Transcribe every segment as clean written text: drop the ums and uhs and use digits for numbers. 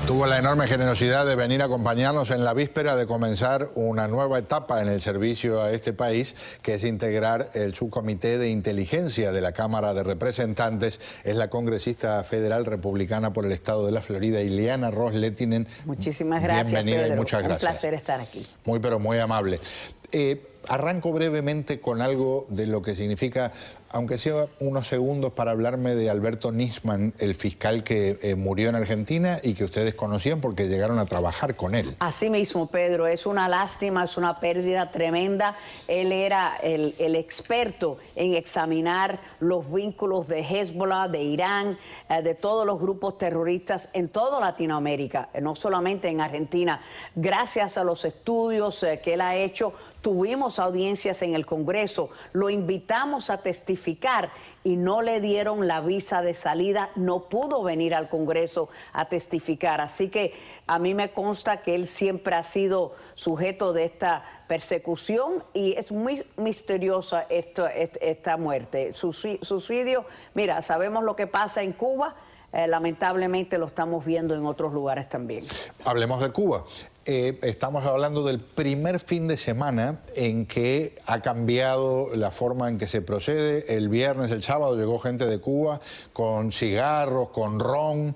Tuvo la enorme generosidad de venir a acompañarnos en la víspera de comenzar una nueva etapa en el servicio a este país, que es integrar el subcomité de inteligencia de la Cámara de Representantes. Es la congresista federal republicana por el estado de la Florida, Ileana Ros-Lehtinen. Muchísimas gracias, bienvenida, Pedro. y muchas gracias. Un placer estar aquí. Muy, pero muy amable. Arranco brevemente con algo de lo que significa, aunque sea unos segundos, para hablarme de Alberto Nisman, el fiscal que murió en Argentina y que ustedes conocían porque llegaron a trabajar con él. Así mismo, Pedro, es una lástima, es una pérdida tremenda. Él era el experto en examinar los vínculos de Hezbollah, de Irán, de todos los grupos terroristas en toda Latinoamérica, no solamente en Argentina. Gracias a los estudios que él ha hecho, tuvimos audiencias en el Congreso, lo invitamos a testificar y no le dieron la visa de salida, no pudo venir al Congreso a testificar. Así que a mí me consta que él siempre ha sido sujeto de esta persecución y es muy misteriosa esta muerte. Suicidio, mira, sabemos lo que pasa en Cuba, lamentablemente lo estamos viendo en otros lugares también. Hablemos de Cuba. Estamos hablando del primer fin de semana en que ha cambiado la forma en que se procede. El viernes, el sábado, llegó gente de Cuba con cigarros, con ron.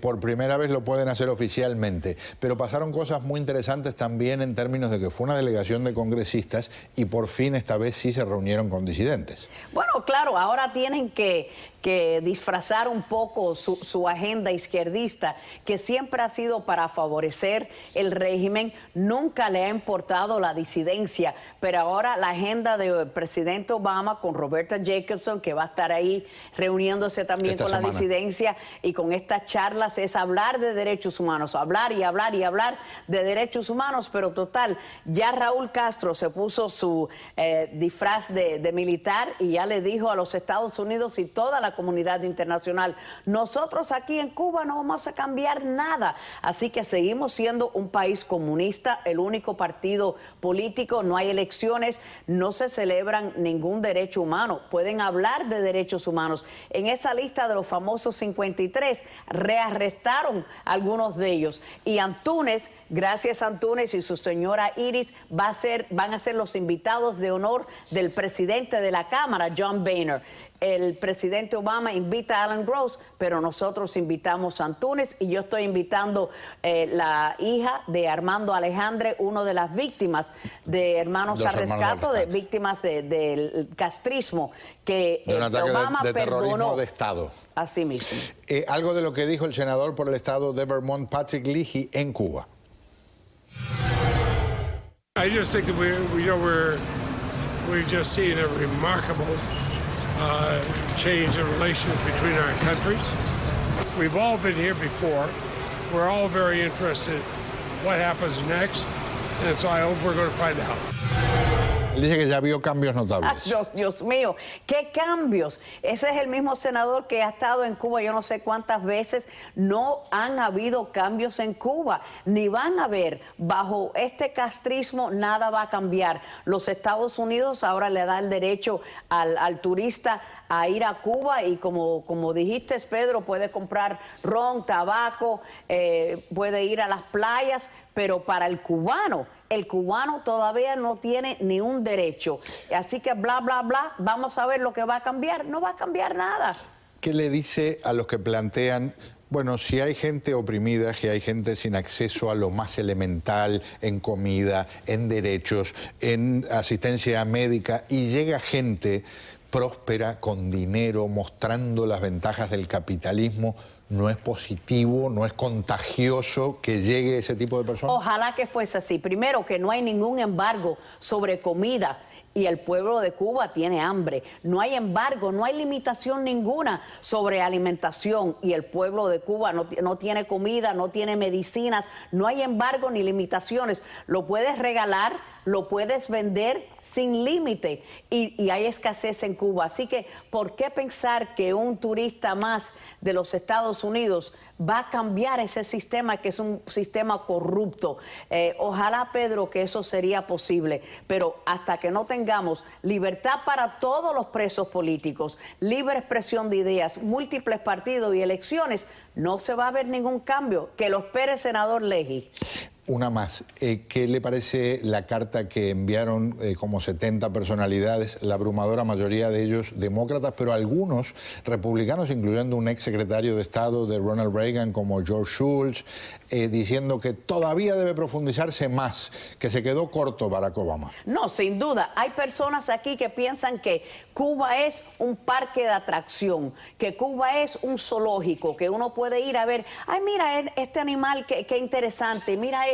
Por primera vez lo pueden hacer oficialmente. Pero pasaron cosas muy interesantes también en términos de que fue una delegación de congresistas y por fin esta vez sí se reunieron con disidentes. Bueno, claro, ahora tienen que disfrazar un poco su agenda izquierdista, que siempre ha sido para favorecer el régimen. Nunca le ha importado la disidencia, pero ahora la agenda del presidente Obama con Roberta Jacobson, que va a estar ahí reuniéndose también con la disidencia y con estas charlas, es hablar de derechos humanos, hablar y hablar y hablar de derechos humanos, pero total, ya Raúl Castro se puso su disfraz de militar y ya le dijo a los Estados Unidos y toda la comunidad internacional: nosotros aquí en Cuba no vamos a cambiar nada. Así que seguimos siendo un país comunista, el único partido político, no hay elecciones, no se celebran ningún derecho humano. Pueden hablar de derechos humanos. En esa lista de los famosos 53, rearrestaron algunos de ellos. Y Antúnez, gracias a Antúnez y su señora Iris, van a ser los invitados de honor del presidente de la Cámara, John Boehner. El presidente Obama invita a Alan Gross, pero nosotros invitamos a Antúnez y yo estoy invitando la hija de Armando Alejandre, uno de las víctimas de Hermanos al Rescate, de víctimas del castrismo, que de un ataque Obama de terrorismo perdonó. de Estado. Así mismo. Algo de lo que dijo el senador por el estado de Vermont, Patrick Leahy, en Cuba. I just think that we've just seen a remarkable change in relations between our countries. We've all been here before. We're all very interested in what happens next, and so I hope we're going to find out. Él dice que ya vio cambios notables. Dios mío, ¿qué cambios? Ese es el mismo senador que ha estado en Cuba yo no sé cuántas veces. No han habido cambios en Cuba, ni van a haber. Bajo este castrismo nada va a cambiar. Los Estados Unidos ahora le da el derecho al turista a ir a Cuba y como dijiste, Pedro, puede comprar ron, tabaco, puede ir a las playas, pero para el cubano todavía no tiene ni un derecho. Así que bla, bla, bla, vamos a ver lo que va a cambiar. No va a cambiar nada. ¿Qué le dice a los que plantean, bueno, si hay gente oprimida, si hay gente sin acceso a lo más elemental en comida, en derechos, en asistencia médica, y llega gente próspera, con dinero, mostrando las ventajas del capitalismo, ¿no es positivo, no es contagioso que llegue ese tipo de personas? Ojalá que fuese así. Primero, que no hay ningún embargo sobre comida y el pueblo de Cuba tiene hambre. No hay embargo, no hay limitación ninguna sobre alimentación y el pueblo de Cuba no tiene comida, no tiene medicinas, no hay embargo ni limitaciones. Lo puedes regalar lo puedes vender sin límite y hay escasez en Cuba. Así que, ¿por qué pensar que un turista más de los Estados Unidos va a cambiar ese sistema, que es un sistema corrupto? Ojalá, Pedro, que eso sería posible, pero hasta que no tengamos libertad para todos los presos políticos, libre expresión de ideas, múltiples partidos y elecciones, no se va a ver ningún cambio. Que lo espere, senador Leahy. Una más. ¿Qué le parece la carta que enviaron como 70 personalidades, la abrumadora mayoría de ellos demócratas, pero algunos republicanos, incluyendo un ex secretario de Estado de Ronald Reagan como George Shultz, diciendo que todavía debe profundizarse más, que se quedó corto Barack Obama? No, sin duda. Hay personas aquí que piensan que Cuba es un parque de atracción, que Cuba es un zoológico, que uno puede ir a ver, ay, mira este animal, qué interesante, mira esto.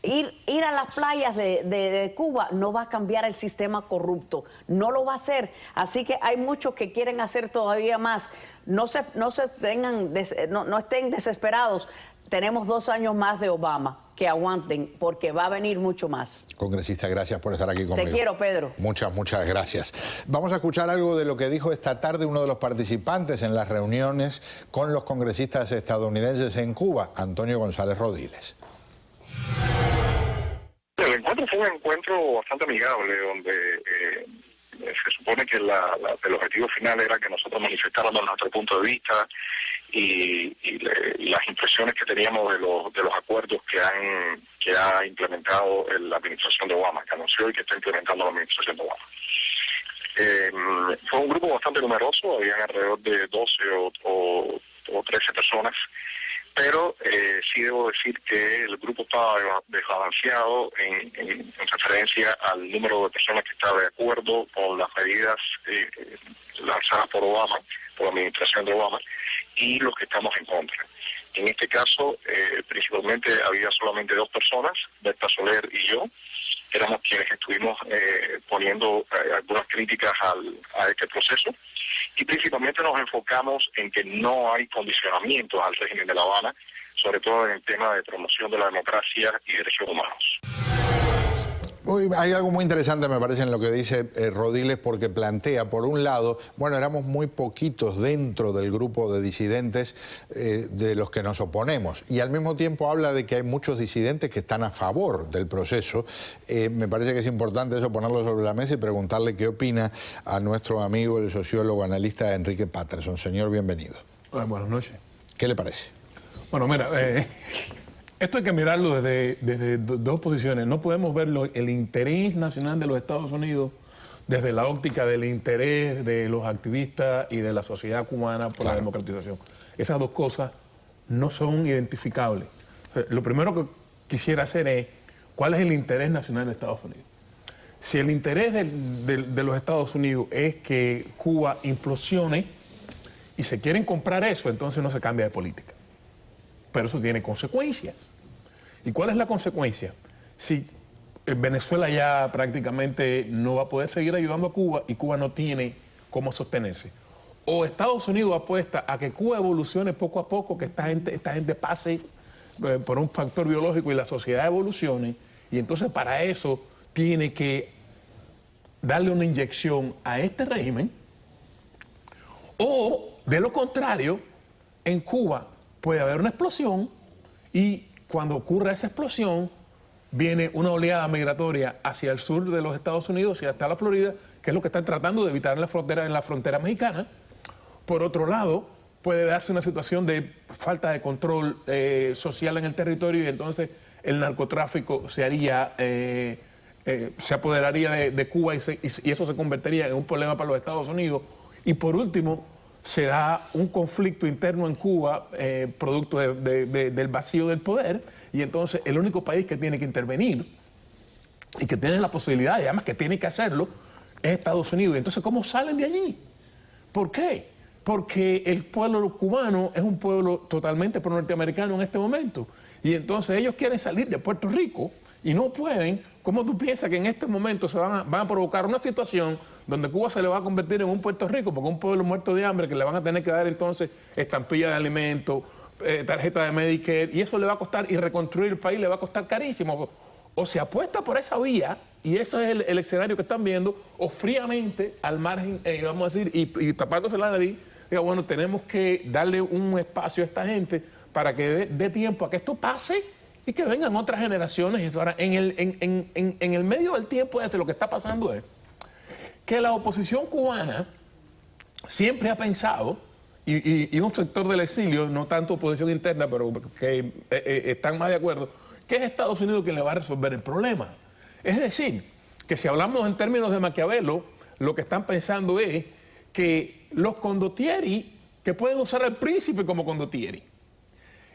Ir a las playas de Cuba no va a cambiar el sistema corrupto, no lo va a hacer. Así que hay muchos que quieren hacer todavía más. No estén desesperados. Tenemos 2 años más de Obama, que aguanten, porque va a venir mucho más. Congresista, gracias por estar aquí conmigo. Te quiero, Pedro. Muchas gracias. Vamos a escuchar algo de lo que dijo esta tarde uno de los participantes en las reuniones con los congresistas estadounidenses en Cuba, Antonio González Rodiles. El encuentro fue un encuentro bastante amigable, donde se supone que el objetivo final era que nosotros manifestáramos nuestro punto de vista y las impresiones que teníamos de los acuerdos que ha implementado la administración de Obama, que anunció y que está implementando la administración de Obama. Fue un grupo bastante numeroso, habían alrededor de 12 o 13 personas, pero sí debo decir que el grupo estaba desbalanceado en referencia al número de personas que estaba de acuerdo con las medidas lanzadas por Obama, por la administración de Obama, y los que estamos en contra. En este caso, principalmente había solamente 2 personas, Berta Soler y yo, éramos quienes estuvimos poniendo algunas críticas a este proceso, y principalmente nos enfocamos en que no hay condicionamientos al régimen de La Habana, sobre todo en el tema de promoción de la democracia y derechos humanos. Hay algo muy interesante, me parece, en lo que dice Rodiles, porque plantea, por un lado, bueno, éramos muy poquitos dentro del grupo de disidentes de los que nos oponemos, y al mismo tiempo habla de que hay muchos disidentes que están a favor del proceso. Me parece que es importante eso, ponerlo sobre la mesa y preguntarle qué opina a nuestro amigo, el sociólogo analista Enrique Patterson. Señor, bienvenido. Buenas noches. ¿Qué le parece? Bueno, mira, esto hay que mirarlo desde 2 posiciones. No podemos verlo, el interés nacional de los Estados Unidos, desde la óptica del interés de los activistas y de la sociedad cubana por la democratización. Esas 2 cosas no son identificables. O sea, lo primero que quisiera hacer es, ¿cuál es el interés nacional de Estados Unidos? Si el interés de los Estados Unidos es que Cuba implosione y se quieren comprar eso, entonces no se cambia de política. Pero eso tiene consecuencias. ¿Y cuál es la consecuencia? Si Venezuela ya prácticamente no va a poder seguir ayudando a Cuba y Cuba no tiene cómo sostenerse, o Estados Unidos apuesta a que Cuba evolucione poco a poco, que esta gente pase por un factor biológico y la sociedad evolucione, y entonces para eso tiene que darle una inyección a este régimen, o de lo contrario, en Cuba puede haber una explosión, y cuando ocurra esa explosión viene una oleada migratoria hacia el sur de los Estados Unidos y hasta la Florida, que es lo que están tratando de evitar en la frontera mexicana. Por otro lado, puede darse una situación de falta de control social en el territorio, y entonces el narcotráfico se apoderaría de Cuba y eso se convertiría en un problema para los Estados Unidos. Y por último, se da un conflicto interno en Cuba, producto del vacío del poder, y entonces el único país que tiene que intervenir y que tiene la posibilidad, y además que tiene que hacerlo, es Estados Unidos. Y entonces, ¿cómo salen de allí? ¿Por qué? Porque el pueblo cubano es un pueblo totalmente pro-norteamericano en este momento, y entonces ellos quieren salir de Puerto Rico y no pueden. ¿Cómo tú piensas que en este momento se van a provocar una situación donde Cuba se le va a convertir en un Puerto Rico, porque un pueblo muerto de hambre, que le van a tener que dar entonces estampilla de alimentos, tarjeta de Medicare, y eso le va a costar, y reconstruir el país le va a costar carísimo? o se apuesta por esa vía, y ese es el escenario que están viendo, o fríamente, al margen, vamos a decir, y tapándose la nariz, diga, bueno, tenemos que darle un espacio a esta gente para que dé tiempo a que esto pase y que vengan otras generaciones. Ahora, en el medio del tiempo lo que está pasando es que la oposición cubana siempre ha pensado, y un sector del exilio, no tanto oposición interna, pero que están más de acuerdo, que es Estados Unidos quien le va a resolver el problema. Es decir, que si hablamos en términos de Maquiavelo, lo que están pensando es que los condottieri, que pueden usar al príncipe como condottieri,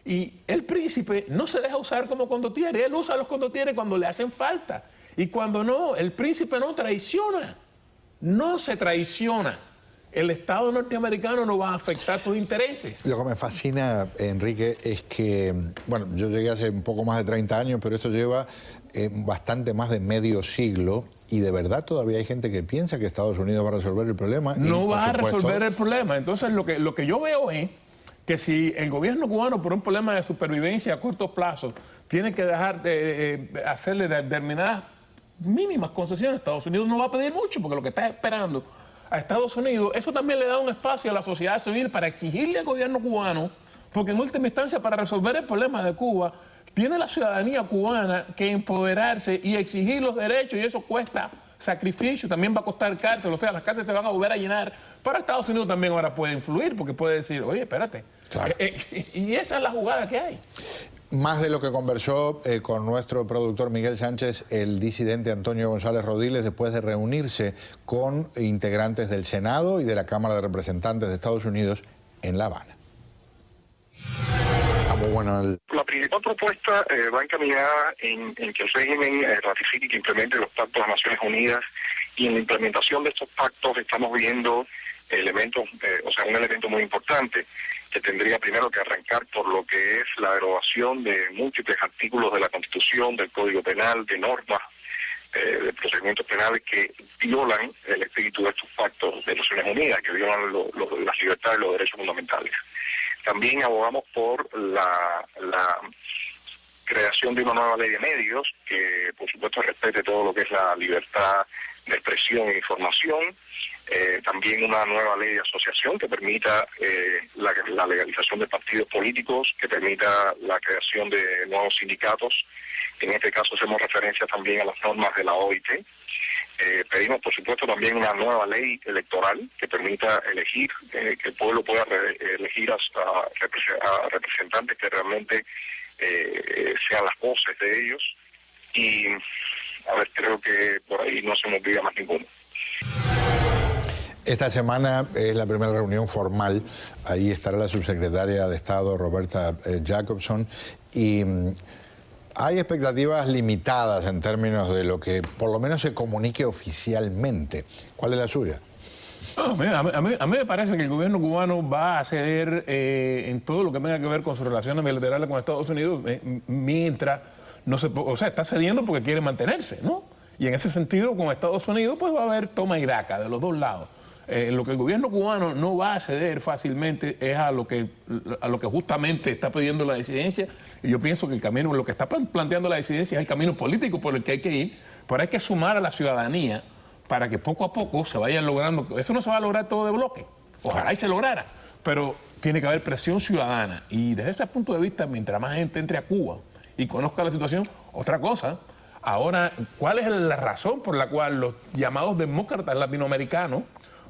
y el príncipe no se deja usar como condottieri, él usa a los condottieri cuando le hacen falta, y cuando no, el príncipe no traiciona, no se traiciona. El Estado norteamericano no va a afectar sus intereses. Lo que me fascina, Enrique, es que, bueno, yo llegué hace un poco más de 30 años, pero esto lleva bastante más de medio siglo, y de verdad todavía hay gente que piensa que Estados Unidos va a resolver el problema. No va a resolver el problema. Entonces, lo que yo veo es que si el gobierno cubano, por un problema de supervivencia a corto plazo, tiene que dejar de hacerle determinadas mínimas concesiones, Estados Unidos no va a pedir mucho, porque lo que está esperando a Estados Unidos, eso también le da un espacio a la sociedad civil para exigirle al gobierno cubano, porque en última instancia, para resolver el problema de Cuba, tiene la ciudadanía cubana que empoderarse y exigir los derechos, y eso cuesta sacrificio, también va a costar cárcel, o sea, las cárceles se van a volver a llenar, pero Estados Unidos también ahora puede influir, porque puede decir, oye, espérate, claro. Y esa es la jugada que hay. Más de lo que conversó con nuestro productor Miguel Sánchez, el disidente Antonio González Rodiles, después de reunirse con integrantes del Senado y de la Cámara de Representantes de Estados Unidos en La Habana. La principal propuesta va encaminada en que el régimen ratifique y que implemente los pactos de Naciones Unidas, y en la implementación de estos pactos estamos viendo elementos, un elemento muy importante, que tendría primero que arrancar por lo que es la derogación de múltiples artículos de la Constitución, del Código Penal, de normas de procedimientos penales que violan el espíritu de estos pactos de Naciones Unidas, que violan las libertades y los derechos fundamentales. También abogamos por la creación de una nueva ley de medios que, por supuesto, respete todo lo que es la libertad de expresión e información. También una nueva ley de asociación que permita la legalización de partidos políticos, que permita la creación de nuevos sindicatos. En este caso hacemos referencia también a las normas de la OIT. Pedimos, por supuesto, también una nueva ley electoral que permita elegir, que el pueblo pueda elegir a representantes que realmente sean las voces de ellos. Y, creo que por ahí no se nos olvida más ninguno. Esta semana es la primera reunión formal. Ahí estará la subsecretaria de Estado, Roberta Jacobson, y hay expectativas limitadas en términos de lo que por lo menos se comunique oficialmente. ¿Cuál es la suya? A mí me parece que el gobierno cubano va a ceder en todo lo que tenga que ver con sus relaciones bilaterales con Estados Unidos, mientras no se... O sea, está cediendo porque quiere mantenerse, ¿no? Y en ese sentido, con Estados Unidos, pues va a haber toma y daca de los dos lados. Lo que el gobierno cubano no va a ceder fácilmente es a lo que justamente está pidiendo la disidencia, y yo pienso que el camino, lo que está planteando la disidencia es el camino político por el que hay que ir, pero hay que sumar a la ciudadanía para que poco a poco se vayan logrando. Eso no se va a lograr todo de bloque, ojalá y se lograra, pero tiene que haber presión ciudadana, y desde ese punto de vista, mientras más gente entre a Cuba y conozca la situación, otra cosa. Ahora, ¿cuál es la razón por la cual los llamados demócratas latinoamericanos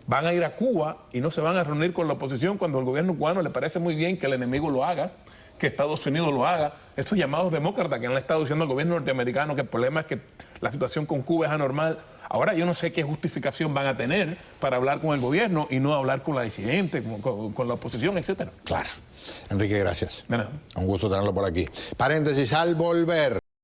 van a ir a Cuba y no se van a reunir con la oposición cuando al gobierno cubano le parece muy bien que el enemigo lo haga, que Estados Unidos lo haga? Estos llamados demócratas que han estado diciendo al gobierno norteamericano que el problema es que la situación con Cuba es anormal. Ahora yo no sé qué justificación van a tener para hablar con el gobierno y no hablar con la disidente, con la oposición, etcétera. Claro. Enrique, gracias. De nada. Un gusto tenerlo por aquí. Paréntesis, al volver.